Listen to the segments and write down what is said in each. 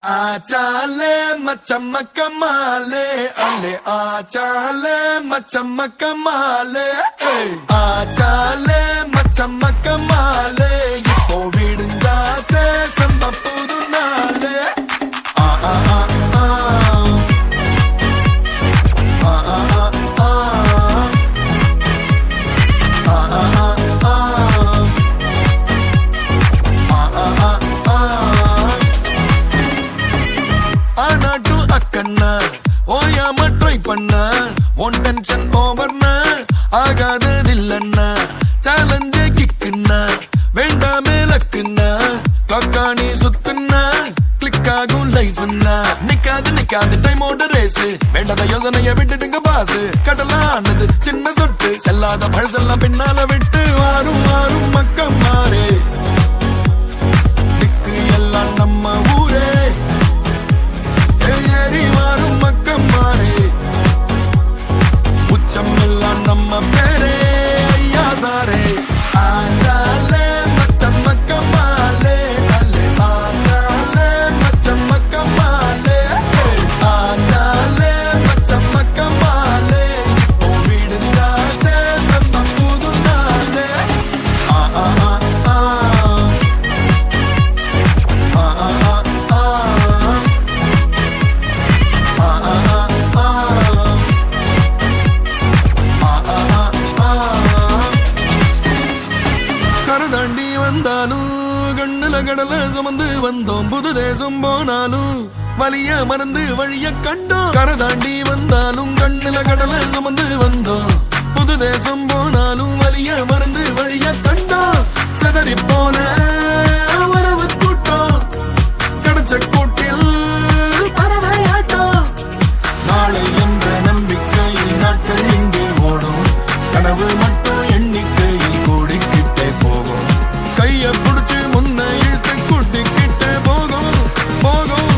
आचाले मचमक माले अले आचाले मचमक माले आचाले मचमक माले இப்போ விடுஞ்சாச்சே செம்ம புது நாளே ஆ ஆ ஆ ஆ ஆ ஆ ஆ ஆனாட்டு அக்கண்ணா ஓயாம ட்ரை பண்ண ஒன் டென்ஷன் ஓவர்னா ஆகாததில்லண்ணா சேலஞ்சே கிக்குன்னா வேண்டாமே லக்குன்னா காக்காணி சுத்துன்னா கிளிக் ஆகும் லைஃப்னா நிக்காது டைமோட ரேஸ் வேண்டாத யோசனைய விட்டுடுங்க பாசு கடலானது சின்ன சொட்டு செல்லாத பழசெல்லாம் பின்னால விட்டு வாரும் மக்கள் மாறே திக்கு எல்லாம் நம்ம ஊரே ஏறி வாரும் மக்கள் மாறே உச்சம் எல்லாம் நம்ம பேரே ஐயா சாரே ஆசாலே மச்சம் மக்கள் மாலே அல்லே ஆசாலே மச்சம் மக்கள் மாலே ஆசாலே மச்சம் மக்கள் மாலே இப்போ விடுஞ்சாச்சே செம்ம புது நாளே ஆ ஆ ஆ ஆ ஆ ஆ ஆ கரதாண்டி வந்தாலும் கண்ணுல கடல சுமந்து வந்தோம் புது தேசம் போனாலும் வலிய மறந்து வழிய கண்டோம் கரதாண்டி வந்தாலும் கண்ணுல கடல சுமந்து வந்தோம் புது தேசம் போனாலும் வலிய மறந்து வழிய கண்டோம் செதறி போன உறவு கூட்டம் கிடைச்ச கூட்டில் பறவையாட்டம் நாளை என்ற நம்பிக்கையில் நாட்கள் இங்கே ஓடும் கனவு மட்டும் எண்ணிக்கையில் கூடிக்கிட்டே போகும் கைய புடிச்சு முன்ன இழுத்து கூட்டிக்கிட்டே போகும் வாரும்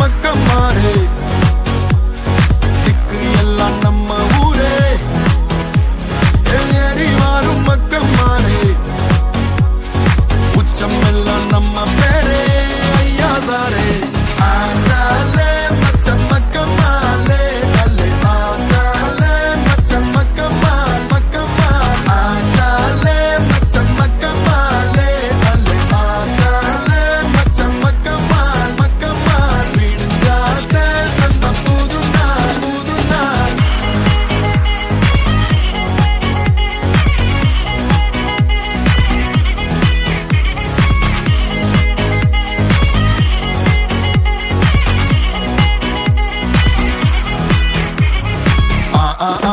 மக்கள் மாறே திக்கு எல்லாம் நம்ம ஊரே ஏறி வாரும் மக்கள் மாறே உச்சம் எல்லாம் நம்ம பேரே ஐயா சாரே ஆசாலே மச்சம் மக்கள் மாலே அல்லே ஆசாலே மச்சம் மக்கள் மால் ஆசாலே மச்சம் மக்கள் மாலே அல்லே ஆசாலே மச்சம் மக்கள் மால் விடுஞ்சாச்சே செம்ம புது நாள் ஆ ஆ ஆ